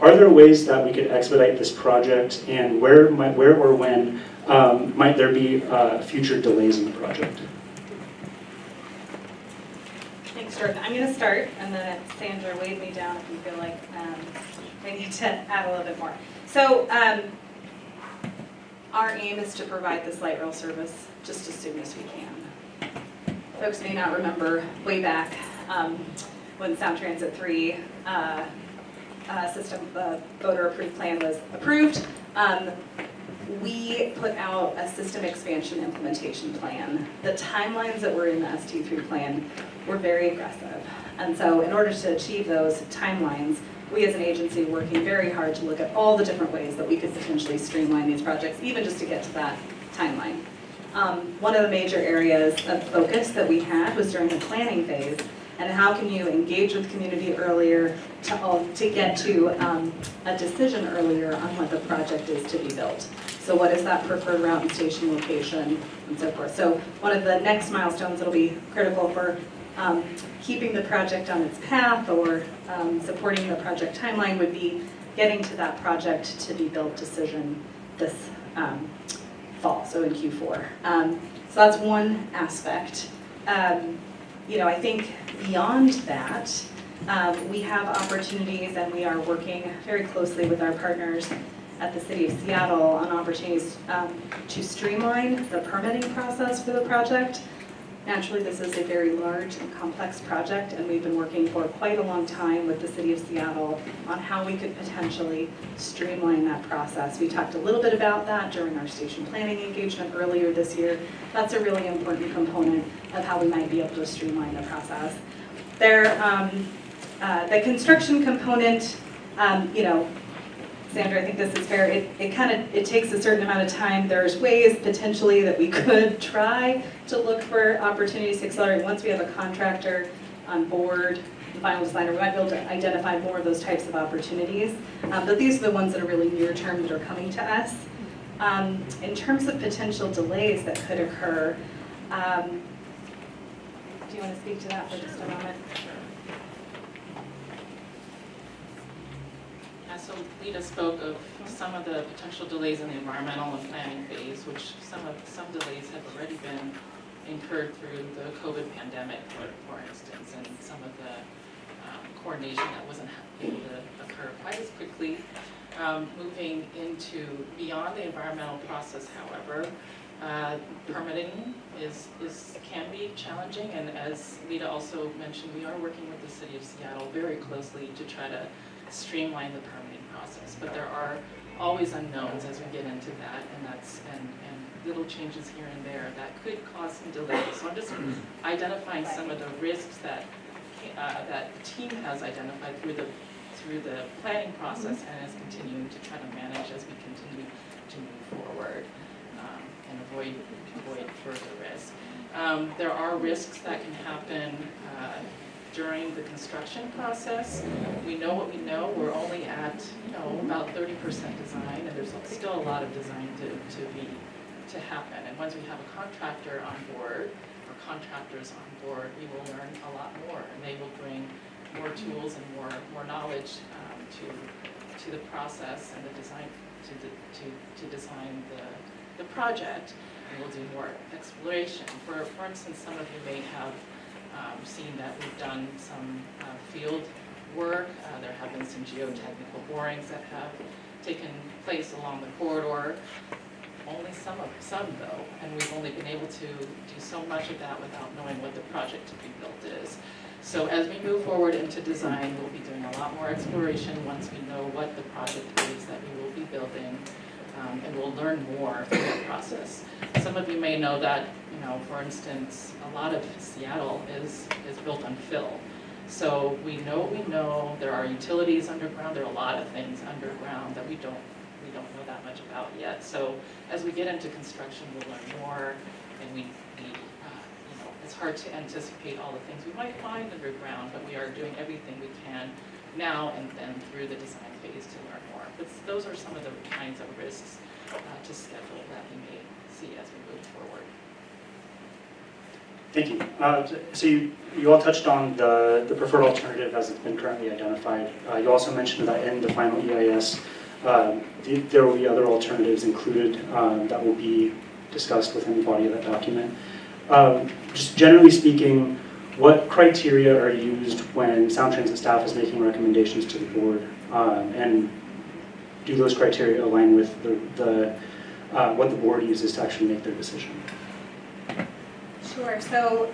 are there ways that we could expedite this project, and where or when might there be future delays in the project? Thanks, Jordan. I'm going to start, and then Sandra, wave me down if you feel like I need to add a little bit more. So our aim is to provide this light rail service just as soon as we can. Folks may not remember way back when Sound Transit 3 system, the voter approved plan was approved. We put out a system expansion implementation plan. The timelines that were in the ST3 plan were very aggressive. And so in order to achieve those timelines, we as an agency are working very hard to look at all the different ways that we could potentially streamline these projects, even just to get to that timeline. One of the major areas of focus that we had was during the planning phase, and how can you engage with community earlier to get to a decision earlier on what the project is to be built. So what is that preferred route and station location and so forth. So one of the next milestones that will be critical for keeping the project on its path or supporting the project timeline would be getting to that project to be built decision this fall, so in Q4. So that's one aspect. I think beyond that, we have opportunities, and we are working very closely with our partners at the City of Seattle on opportunities to streamline the permitting process for the project. Naturally, this is a very large and complex project, and we've been working for quite a long time with the City of Seattle on how we could potentially streamline that process. We talked a little bit about that during our station planning engagement earlier this year. That's a really important component of how we might be able to streamline the process. The construction component, Sandra, I think this is fair. It takes a certain amount of time. There's ways potentially that we could try to look for opportunities to accelerate. Once we have a contractor on board, the final designer, we might be able to identify more of those types of opportunities. But these are the ones that are really near term that are coming to us. In terms of potential delays that could occur, do you want to speak to that for just a moment? So Lita spoke of some of the potential delays in the environmental and planning phase, which some delays have already been incurred through the COVID pandemic, for instance, and some of the coordination that wasn't able to occur quite as quickly. Moving into beyond the environmental process, however, permitting can be challenging, and as Lita also mentioned, we are working with the City of Seattle very closely to try to streamline the permitting process, but there are always unknowns as we get into that, and little changes here and there that could cause some delays. So I'm just identifying some of the risks that that the team has identified through the planning process and is continuing to try to manage as we continue to move forward and avoid further risk. There are risks that can happen during the construction process. We know what we know. We're only at about 30% design, and there's still a lot of design to happen. And once we have a contractor on board, or contractors on board, we will learn a lot more, and they will bring more tools and more knowledge to the process and the design to design the project. And we'll do more exploration. For instance, some of you may have seen that we've done some field work. There have been some geotechnical borings that have taken place along the corridor. Only some though, and we've only been able to do so much of that without knowing what the project to be built is. So as we move forward into design, we'll be doing a lot more exploration once we know what the project is that we will be building, and we'll learn more through the process. Some of you may know that, for instance, a lot of Seattle is built on fill. So we know there are utilities underground. There are a lot of things underground that we don't know that much about yet. So as we get into construction, we'll learn more, and it's hard to anticipate all the things we might find underground, but we are doing everything we can now and then through the design phase to learn more. But those are some of the kinds of risks to schedule that we may see as we move forward. Thank you. So you all touched on the preferred alternative as it's been currently identified. You also mentioned that in the final EIS, there will be other alternatives included that will be discussed within the body of that document. Just generally speaking, what criteria are used when Sound Transit staff is making recommendations to the board? And do those criteria align with what the board uses to actually make their decision? Sure. So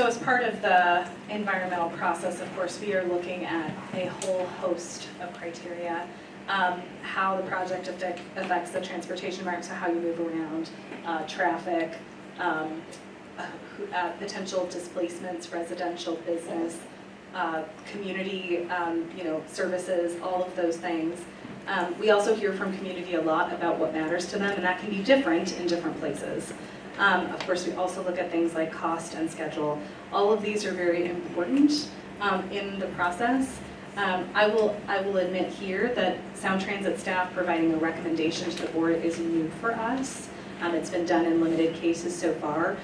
as part of the environmental process, of course, we are looking at a whole host of criteria. How the project affects the transportation environment, so how you move around, traffic, potential displacements, residential, business, community, services, all of those things. We also hear from community a lot about what matters to them, and that can be different in different places. Of course, we also look at things like cost and schedule. All of these are very important in the process. I will admit here that Sound Transit staff providing a recommendation to the board is new for us. It's been done in limited cases so far.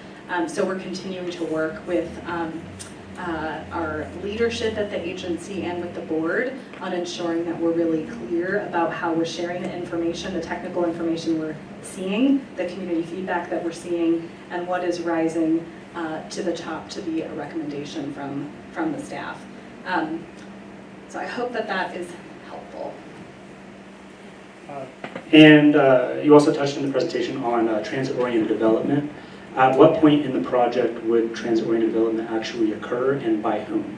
So we're continuing to work with our leadership at the agency and with the board on ensuring that we're really clear about how we're sharing the information, the technical information we're seeing, the community feedback that we're seeing, and what is rising to the top to be a recommendation from the staff. So I hope that is helpful. And you also touched in the presentation on transit-oriented development. At what point in the project would transit-oriented development actually occur, and by whom?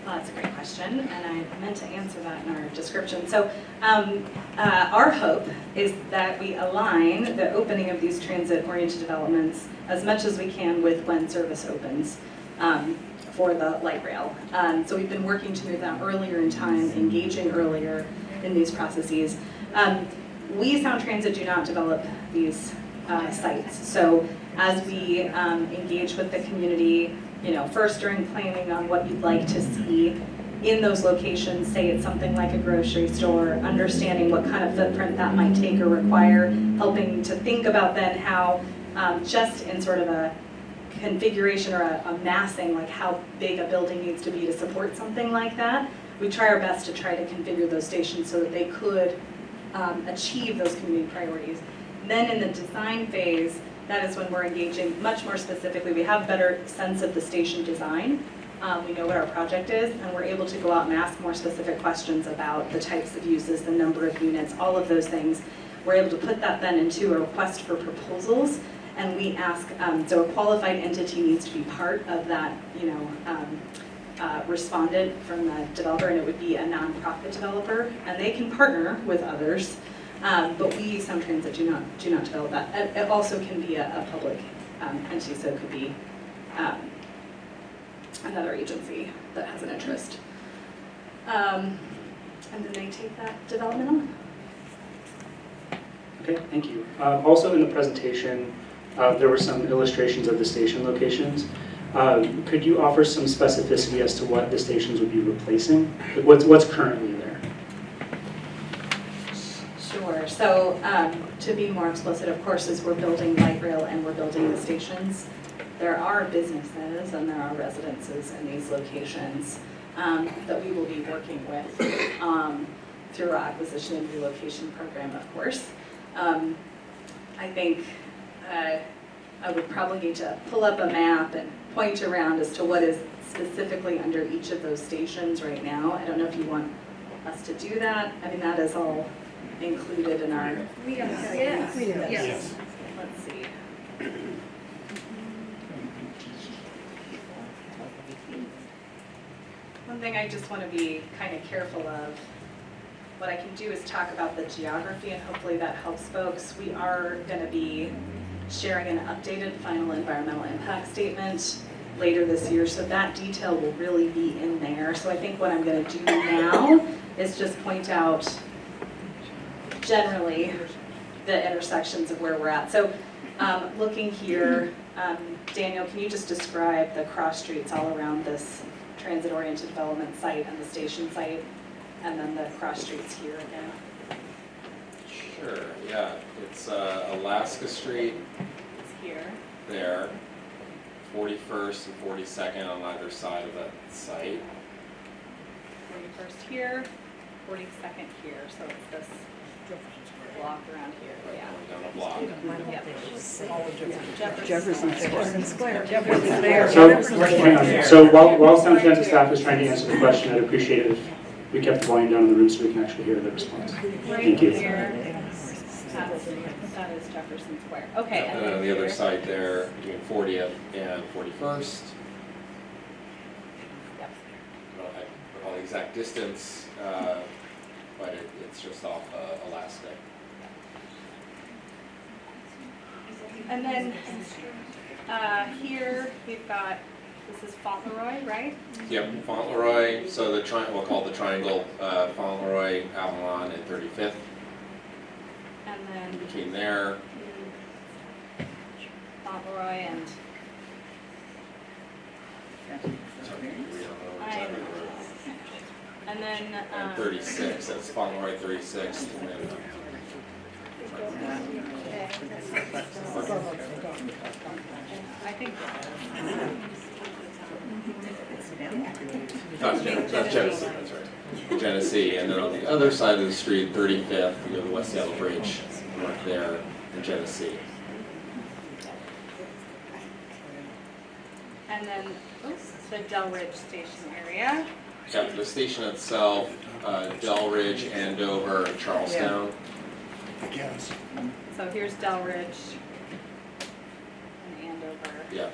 Well, that's a great question, and I meant to answer that in our description. So our hope is that we align the opening of these transit-oriented developments as much as we can with when service opens for the light rail. So we've been working to move that earlier in time, engaging earlier in these processes. We, Sound Transit, do not develop these sites. So as we engage with the community, first during planning on what you'd like to see in those locations, say it's something like a grocery store, understanding what kind of footprint that might take or require, helping to think about then how, just in sort of a configuration or a massing, like how big a building needs to be to support something like that. We try our best to try to configure those stations so that they could achieve those community priorities. Then in the design phase, that is when we're engaging much more specifically. We have a better sense of the station design. We know what our project is, and we're able to go out and ask more specific questions about the types of uses, the number of units, all of those things. We're able to put that then into a request for proposals, and we ask, so a qualified entity needs to be part of that, responded from the developer, and it would be a nonprofit developer, and they can partner with others. But we, Sound Transit, do not develop that. It also can be a public entity, so it could be another agency that has an interest. And then they take that development on. Okay, thank you. Also in the presentation, there were some illustrations of the station locations. Could you offer some specificity as to what the stations would be replacing? Like what's currently there? Sure. So to be more explicit, of course, as we're building light rail and we're building the stations, there are businesses and there are residences in these locations that we will be working with through our acquisition and relocation program, of course. I think I would probably need to pull up a map and point around as to what is specifically under each of those stations right now. I don't know if you want us to do that. I mean, that is all included in our... Yes. Let's see. One thing I just want to be kind of careful of, what I can do is talk about the geography, and hopefully that helps folks. We are going to be sharing an updated final environmental impact statement later this year, so that detail will really be in there. So I think what I'm going to do now is just point out generally the intersections of where we're at. So looking here, Daniel, can you just describe the cross streets all around this transit-oriented development site and the station site, and then the cross streets here again? Sure, yeah. It's Alaska Street It's here. there. 41st and 42nd on either side of that site. 41st here, 42nd here, so it's this block around here, Right, yeah. going down a block. Jefferson Square. So while Sound Transit staff is trying to answer the question, I'd appreciate it if we kept the volume down in the room so we can actually hear the response. Right Thank you. here, that is Jefferson Square. Okay. And then on the other side there, between 40th and 41st. Yep. I don't know the exact distance, but it's just off Elastic. And then here we've got, this is Fauntleroy, right? Yep, Fauntleroy, so we'll call it the triangle, Fauntleroy, Avalon, and 35th. And then Between there, Fauntleroy and and then and 36, that's Fauntleroy 36, and then I think that's Genesee, that's right. Genesee, and then on the other side of the street, 35th, you go to West Seattle Bridge, north there, in Genesee. and then the Delridge Station area. Yep, the station itself, Delridge, Andover, and Charlestown. So here's Delridge and Andover. Yeah.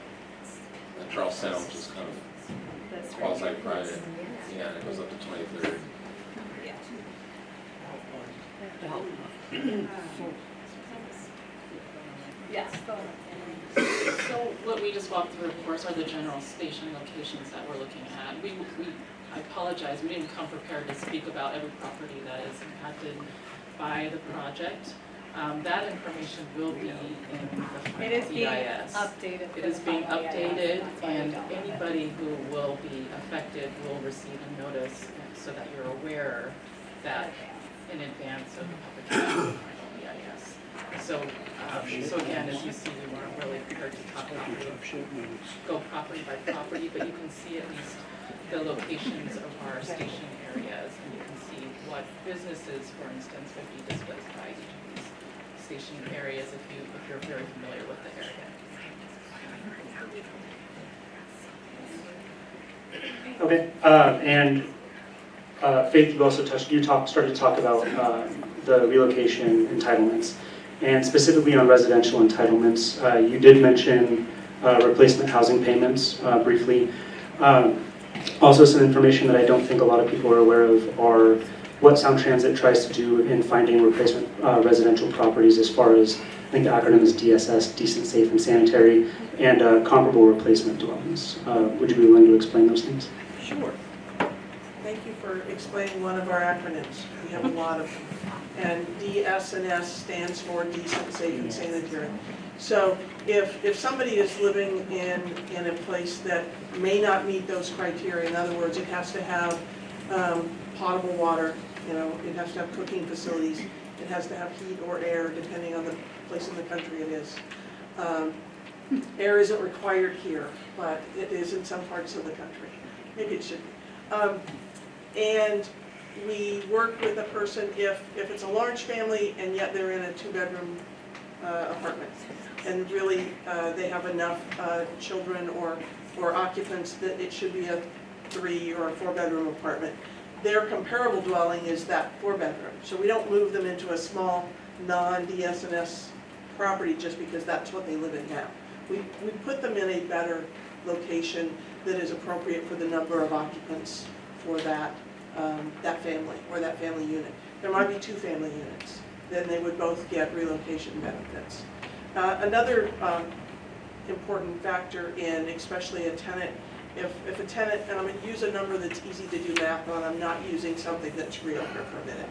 And Charlestown, which is kind of This right quasi-private. Yeah, and it goes up to 23rd. here. Yes. So what we just walked through, of course, are the general station locations that we're looking at. I apologize, we didn't come prepared to speak about every property that is impacted by the project. That information will be in the final It is being EIS. updated. It for is the being final EIS, updated, that's why we and don't know. anybody who will be affected will receive a notice so that you're aware that in advance of the publication of the final EIS. So again, as you see, we weren't really prepared to talk about go property by property, but you can see at least the locations of our station areas, and you can see what businesses, for instance, would be displaced by each of these station areas if you're very familiar with the area. Okay, and Faith, you also started to talk about the relocation entitlements, and specifically on residential entitlements. You did mention replacement housing payments briefly. Also, some information that I don't think a lot of people are aware of are what Sound Transit tries to do in finding replacement residential properties, as far as, I think the acronym is DSS, decent, safe, and sanitary, and comparable replacement dwellings. Would you be willing to explain those things? Sure. Thank you for explaining one of our acronyms. We have a lot of them. And DSNS stands for decent, safe, and sanitary. So if somebody is living in a place that may not meet those criteria, in other words, it has to have potable water, it has to have cooking facilities, it has to have heat or air, depending on the place in the country it is. Air isn't required here, but it is in some parts of the country. Maybe it should be. And we work with a person if it's a large family and yet they're in a 2-bedroom apartment, and really they have enough children or occupants that it should be a 3 or a 4-bedroom apartment. Their comparable dwelling is that 4-bedroom. So we don't move them into a small non-DSNS property just because that's what they live in now. We put them in a better location that is appropriate for the number of occupants for that family or that family unit. There might be 2 family units. Then they would both get relocation benefits. Another important factor in especially a tenant, if a tenant, and I'm going to use a number that's easy to do math on, I'm not using something that's real here for a minute.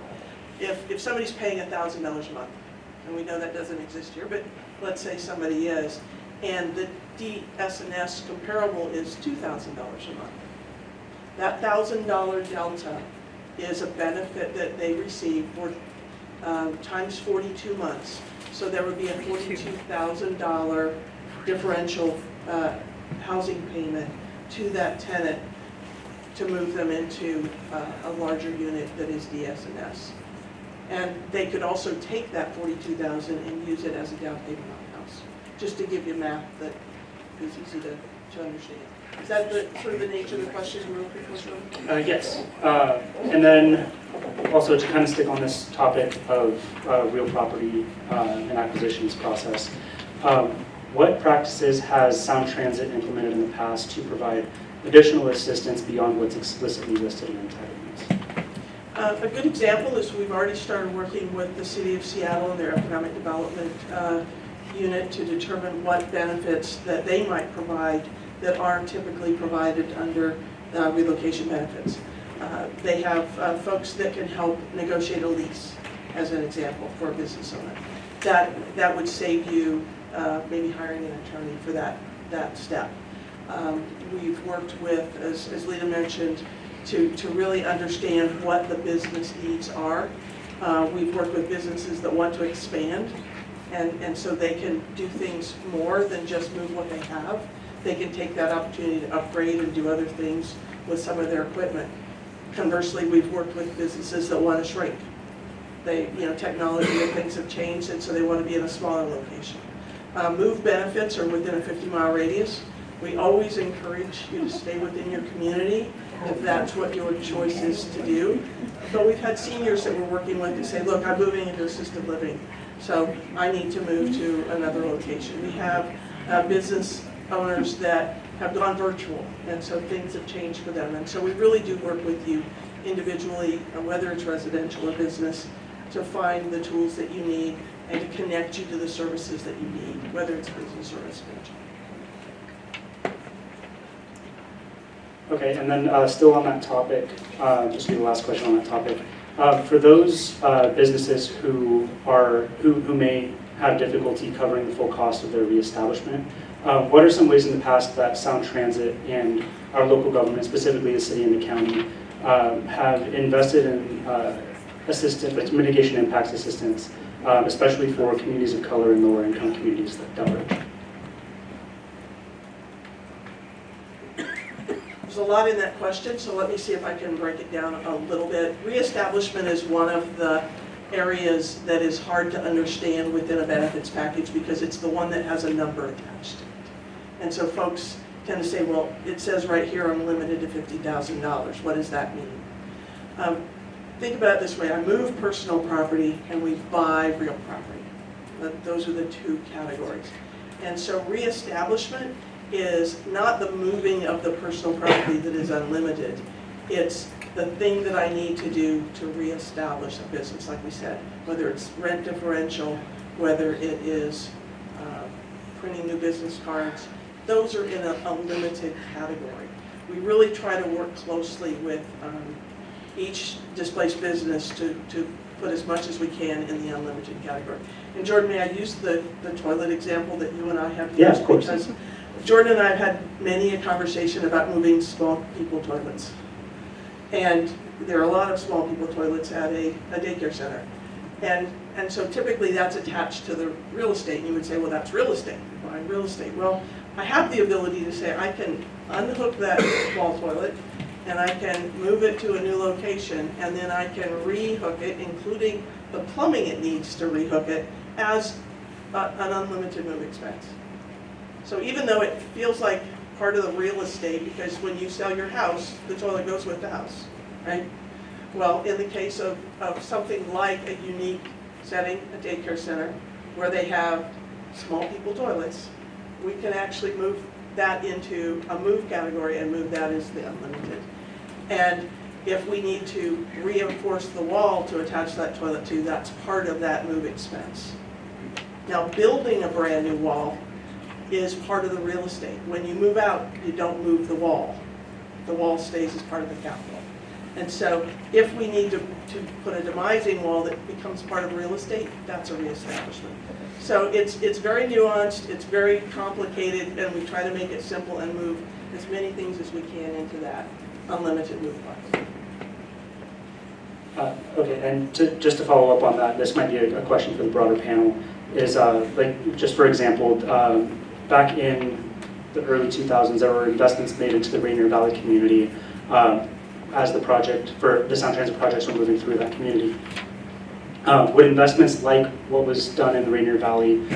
If somebody's paying $1,000 a month, and we know that doesn't exist here, but let's say somebody is, and the DSNS comparable is $2,000 a month. That $1,000 delta is a benefit that they receive for times 42 months. So there would be a $42,000 differential housing payment to that tenant to move them into a larger unit that is DS&S. And they could also take that $42,000 and use it as a down payment on the house, just to give you math that is easy to understand. Is that sort of the nature of the question real quick, Mr. Rowe? Yes. And then also to kind of stick on this topic of real property and acquisitions process, what practices has Sound Transit implemented in the past to provide additional assistance beyond what's explicitly listed in entitlements? A good example is we've already started working with the City of Seattle and their Economic Development Unit to determine what benefits that they might provide that aren't typically provided under relocation benefits. They have folks that can help negotiate a lease, as an example, for a business owner. That would save you maybe hiring an attorney for that step. We've worked with, as Lita mentioned, to really understand what the business needs are. We've worked with businesses that want to expand, and so they can do things more than just move what they have. They can take that opportunity to upgrade and do other things with some of their equipment. Conversely, we've worked with businesses that want to shrink. Technology and things have changed, and so they want to be in a smaller location. Move benefits are within a 50-mile radius. We always encourage you to stay within your community if that's what your choice is to do. But we've had seniors that we're working with to say, look, I'm moving into assisted living, so I need to move to another location. We have business owners that have gone virtual, and so things have changed for them. And so we really do work with you individually, whether it's residential or business, to find the tools that you need and to connect you to the services that you need, whether it's business or residential. Okay, and then still on that topic, just be the last question on that topic. For those businesses who may have difficulty covering the full cost of their reestablishment, what are some ways in the past that Sound Transit and our local government, specifically the city and the county, have invested in mitigation impacts assistance, especially for communities of color and lower income communities like Delaware? There's a lot in that question, so let me see if I can break it down a little bit. Reestablishment is one of the areas that is hard to understand within a benefits package because it's the one that has a number attached to it. And so folks tend to say, well, it says right here I'm limited to $50,000. What does that mean? Think about it this way. I move personal property and we buy real property. Those are the two categories. And so reestablishment is not the moving of the personal property that is unlimited. It's the thing that I need to do to reestablish a business, like we said, whether it's rent differential, whether it is printing new business cards. Those are in a limited category. We really try to work closely with each displaced business to put as much as we can in the unlimited category. And Jordan, may I use the toilet example that you and I have used? Yeah, of course. Because Jordan and I have had many a conversation about moving small people toilets. And there are a lot of small people toilets at a daycare center. And so typically that's attached to the real estate. And you would say, well, that's real estate. Why real estate? Well, I have the ability to say I can unhook that small toilet and I can move it to a new location and then I can rehook it, including the plumbing it needs to rehook it, as an unlimited move expense. So even though it feels like part of the real estate, because when you sell your house, the toilet goes with the house, right? Well, in the case of something like a unique setting, a daycare center, where they have small people toilets, we can actually move that into a move category and move that as the unlimited. And if we need to reinforce the wall to attach that toilet to, that's part of that move expense. Now, building a brand new wall is part of the real estate. When you move out, you don't move the wall. The wall stays as part of the capital. And so if we need to put a demising wall that becomes part of real estate, that's a reestablishment. So it's very nuanced, it's very complicated, and we try to make it simple and move as many things as we can into that unlimited move box. Okay, and just to follow up on that, this might be a question for the broader panel, is like, just for example, back in the early 2000s, there were investments made into the Rainier Valley community as the project for the Sound Transit projects were moving through that community. Would investments like what was done in the Rainier Valley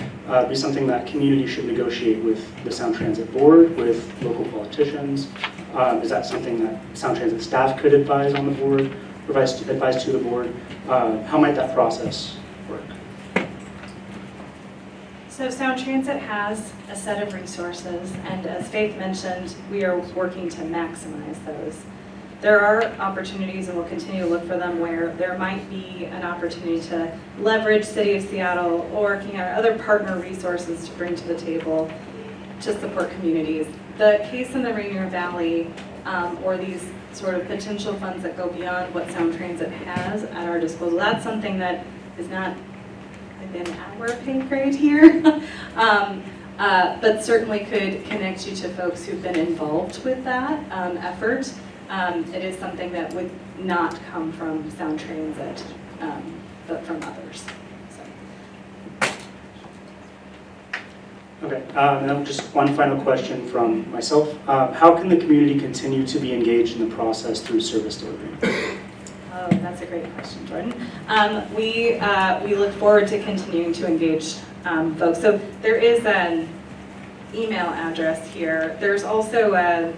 be something that community should negotiate with the Sound Transit Board, with local politicians? Is that something that Sound Transit staff could advise on the board, advise to the board? How might that process work? So Sound Transit has a set of resources, and as Faith mentioned, we are working to maximize those. There are opportunities, and we'll continue to look for them, where there might be an opportunity to leverage City of Seattle or other partner resources to bring to the table to support communities. The case in the Rainier Valley, or these sort of potential funds that go beyond what Sound Transit has at our disposal, that's something that is not within our pay grade here, but certainly could connect you to folks who've been involved with that effort. It is something that would not come from Sound Transit, but from others. So. Okay, now just one final question from myself. How can the community continue to be engaged in the process through service delivery? Oh, that's a great question, Jordan. We look forward to continuing to engage folks. So there is an email address here. There's also a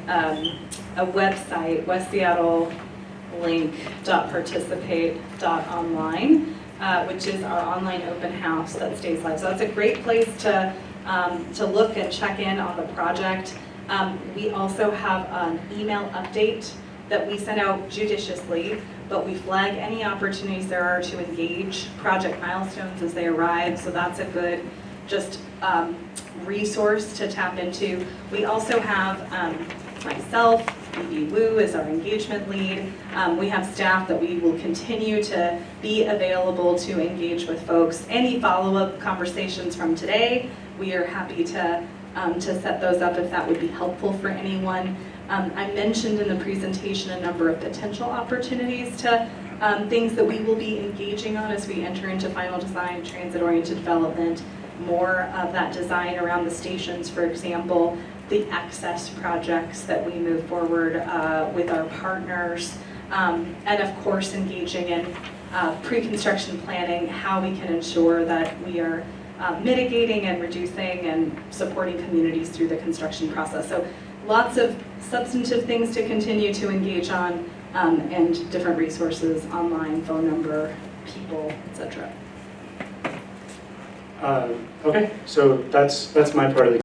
website, westseattlelink.participate.online, which is our online open house that stays live. So that's a great place to look and check in on the project. We also have an email update that we send out judiciously, but we flag any opportunities there are to engage project milestones as they arrive. So that's a good resource to tap into. We also have myself, Phoebe Wu is our engagement lead. We have staff that we will continue to be available to engage with folks. Any follow-up conversations from today, we are happy to set those up if that would be helpful for anyone. I mentioned in the presentation a number of potential opportunities to things that we will be engaging on as we enter into final design, transit-oriented development, more of that design around the stations, for example, the access projects that we move forward with our partners, and of course engaging in pre-construction planning, how we can ensure that we are mitigating and reducing and supporting communities through the construction process. So lots of substantive things to continue to engage on, and different resources online, phone number, people, etc. Okay, so that's my part of the